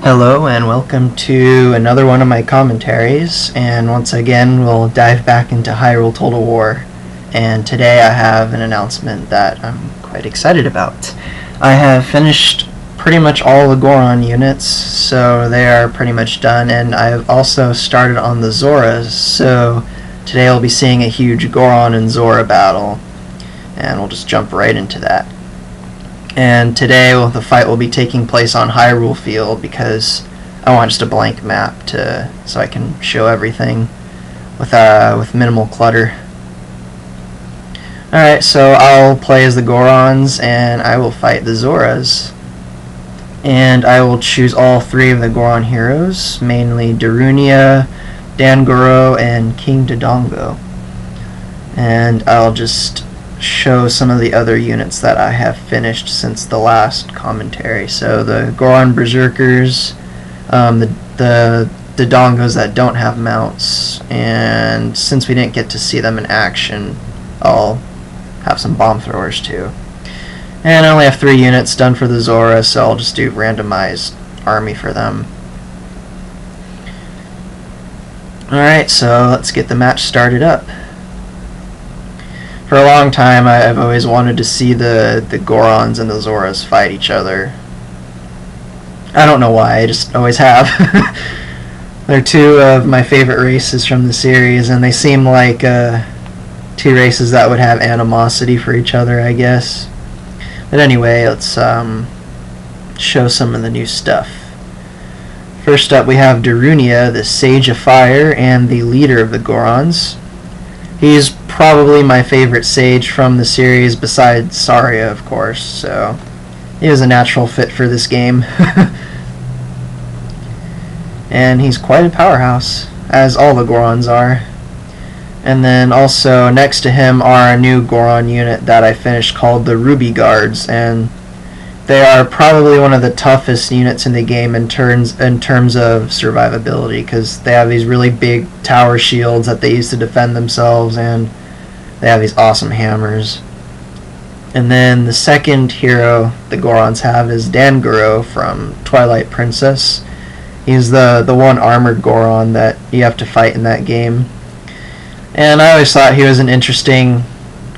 Hello and welcome to another one of my commentaries, and once again we'll dive back into Hyrule Total War. And today I have an announcement that I'm quite excited about. I have finished pretty much all the Goron units, so they are pretty much done, and I've also started on the Zoras, so today we'll be seeing a huge Goron and Zora battle, and we'll just jump right into that. And today the fight will be taking place on Hyrule Field because I want just a blank map so I can show everything with minimal clutter. Alright, so I'll play as the Gorons and I will fight the Zoras. And I will choose all three of the Goron heroes, mainly Darunia, Dangoro, and King Dodongo. And I'll just show some of the other units that I have finished since the last commentary. So the Goron Berserkers, the Dodongos that don't have mounts, and since we didn't get to see them in action, I'll have some bomb throwers too. And I only have 3 units done for the Zora, so I'll just do randomized army for them. Alright, so let's get the match started up. For a long time, I've always wanted to see the Gorons and the Zoras fight each other. I don't know why, I just always have. They're 2 of my favorite races from the series, and they seem like 2 races that would have animosity for each other, I guess. But anyway, let's show some of the new stuff. First up, we have Darunia, the Sage of Fire and the leader of the Gorons. He's probably my favorite sage from the series, besides Saria, of course, so he was a natural fit for this game. And he's quite a powerhouse, as all the Gorons are. And then also next to him are a new Goron unit that I finished called the Ruby Guards, and they are probably one of the toughest units in the game in terms of survivability, because they have these really big tower shields that they use to defend themselves, and they have these awesome hammers. And then the second hero the Gorons have is Dangoro from Twilight Princess. He's the one armored Goron that you have to fight in that game. And I always thought he was an interesting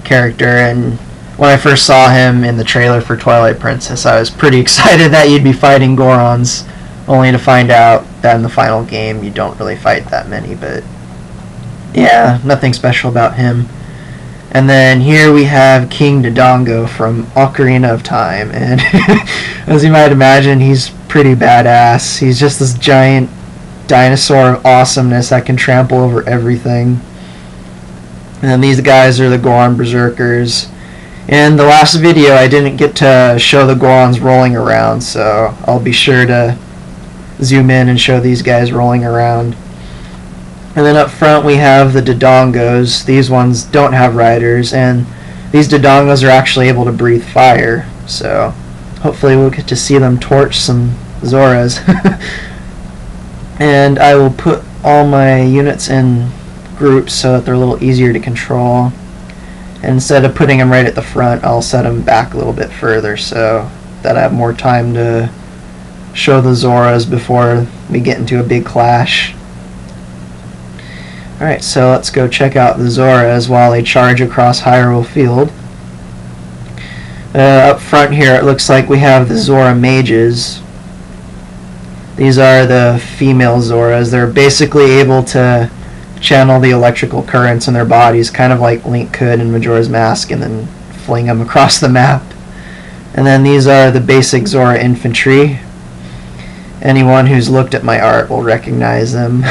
character, and when I first saw him in the trailer for Twilight Princess, I was pretty excited that you'd be fighting Gorons, only to find out that in the final game you don't really fight that many, but yeah, nothing special about him. And then here we have King Dodongo from Ocarina of Time, and as you might imagine, he's pretty badass. He's just this giant dinosaur of awesomeness that can trample over everything. And then these guys are the Goron Berserkers. In the last video I didn't get to show the Gorons rolling around, so I'll be sure to zoom in and show these guys rolling around. And then up front we have the Dodongos. These ones don't have riders, and these Dodongos are actually able to breathe fire, so hopefully we'll get to see them torch some Zoras. And I will put all my units in groups so that they're a little easier to control. And instead of putting them right at the front, I'll set them back a little bit further so that I have more time to show the Zoras before we get into a big clash. Alright, so let's go check out the Zoras while they charge across Hyrule Field. Up front here it looks like we have the Zora Mages. These are the female Zoras. They're basically able to channel the electrical currents in their bodies, kind of like Link could in Majora's Mask, and then fling them across the map. And then these are the basic Zora infantry. Anyone who's looked at my art will recognize them.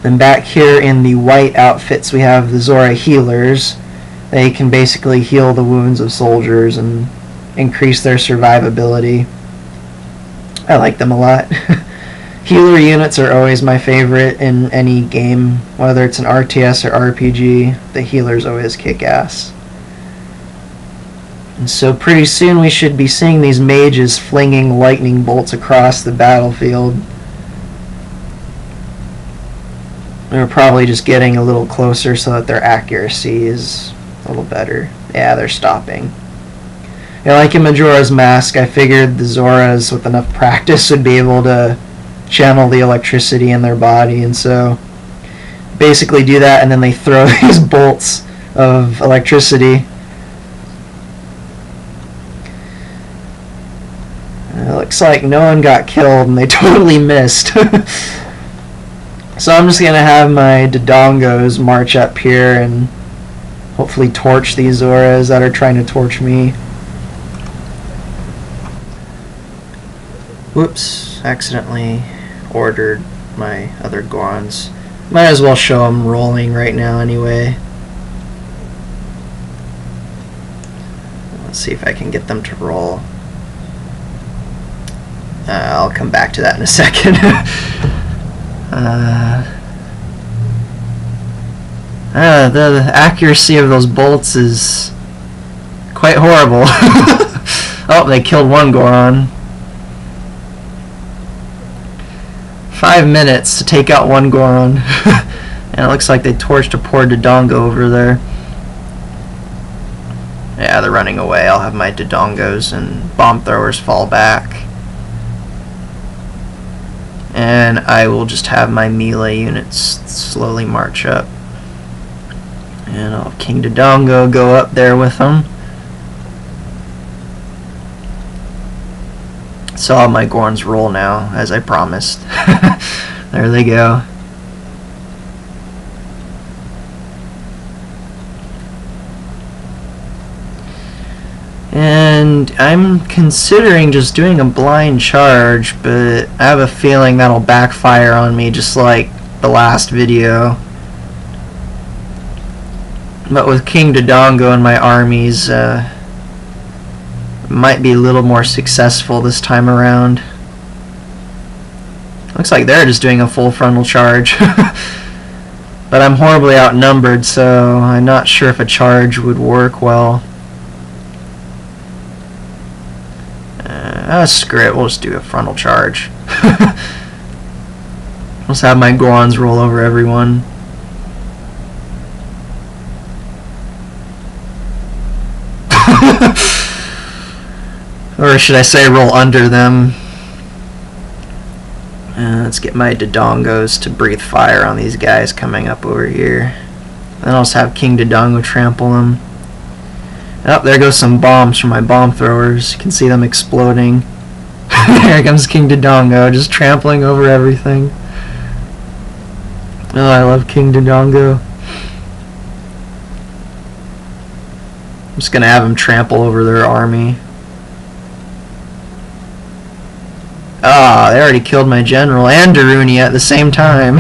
Then back here in the white outfits we have the Zora healers. They can basically heal the wounds of soldiers and increase their survivability. I like them a lot. Healer units are always my favorite in any game, whether it's an RTS or RPG. The healers always kick ass. And so pretty soon we should be seeing these mages flinging lightning bolts across the battlefield. They're probably just getting a little closer so that their accuracy is a little better. Yeah, they're stopping. Yeah, like in Majora's Mask, I figured the Zoras with enough practice would be able to channel the electricity in their body, and so basically do that, and then they throw these bolts of electricity. It looks like no one got killed, and they totally missed. So I'm just going to have my Dodongos march up here and hopefully torch these Zoras that are trying to torch me. Whoops, accidentally ordered my other Gorons. Might as well show them rolling right now anyway. Let's see if I can get them to roll. I'll come back to that in a second. The accuracy of those bolts is quite horrible. Oh, they killed one Goron. 5 minutes to take out one Goron. And it looks like they torched a poor Dodongo over there. Yeah, they're running away. I'll have my Dodongos and bomb throwers fall back. And I will just have my melee units slowly march up. And I'll have King Dodongo go up there with them. So all my Gorons roll now, as I promised. There they go. And I'm considering just doing a blind charge, but I have a feeling that'll backfire on me just like the last video. But with King Dodongo and my armies, might be a little more successful this time around. Looks like they're just doing a full frontal charge. But I'm horribly outnumbered, so I'm not sure if a charge would work well. Screw it, we'll just do a frontal charge. Let's have my Gorons roll over everyone. Or should I say roll under them. Let's get my Dodongos to breathe fire on these guys coming up over here. Then I'll just have King Dodongo trample them. Oh, there goes some bombs from my bomb throwers. You can see them exploding. Here comes King Dodongo, just trampling over everything. Oh, I love King Dodongo. I'm just gonna have him trample over their army. Ah, they already killed my general and Daruni at the same time.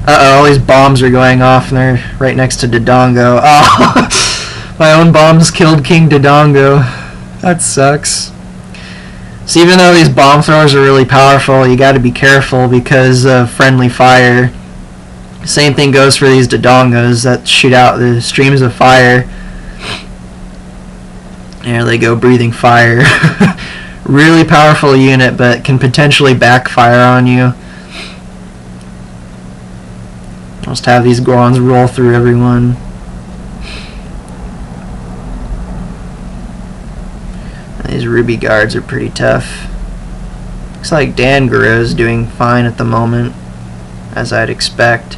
Uh-oh, all these bombs are going off and they're right next to Dodongo. Oh, my own bombs killed King Dodongo. That sucks. So even though these bomb throwers are really powerful, you gotta be careful because of friendly fire. Same thing goes for these Dodongos that shoot out the streams of fire. There they go, breathing fire. Really powerful unit, but can potentially backfire on you. I'll just have these Gorons roll through everyone. These Ruby guards are pretty tough. Looks like Dangaro's doing fine at the moment, as I'd expect.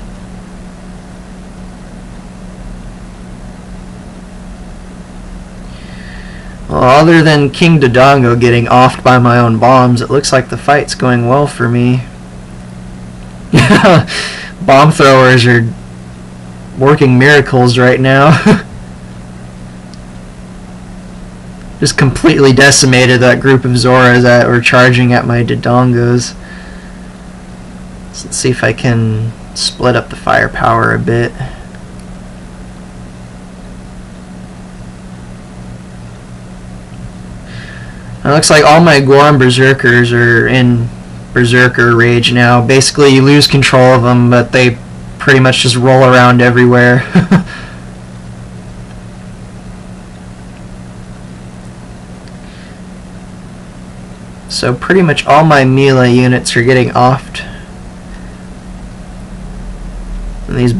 Well, other than King Dodongo getting offed by my own bombs, it looks like the fight's going well for me. Bomb throwers are working miracles right now. Just completely decimated that group of Zoras that were charging at my Dodongos. So let's see if I can split up the firepower a bit. It looks like all my Goron Berserkers are in Berserker Rage now. Basically, you lose control of them, but they pretty much just roll around everywhere. So pretty much all my melee units are getting offed. And these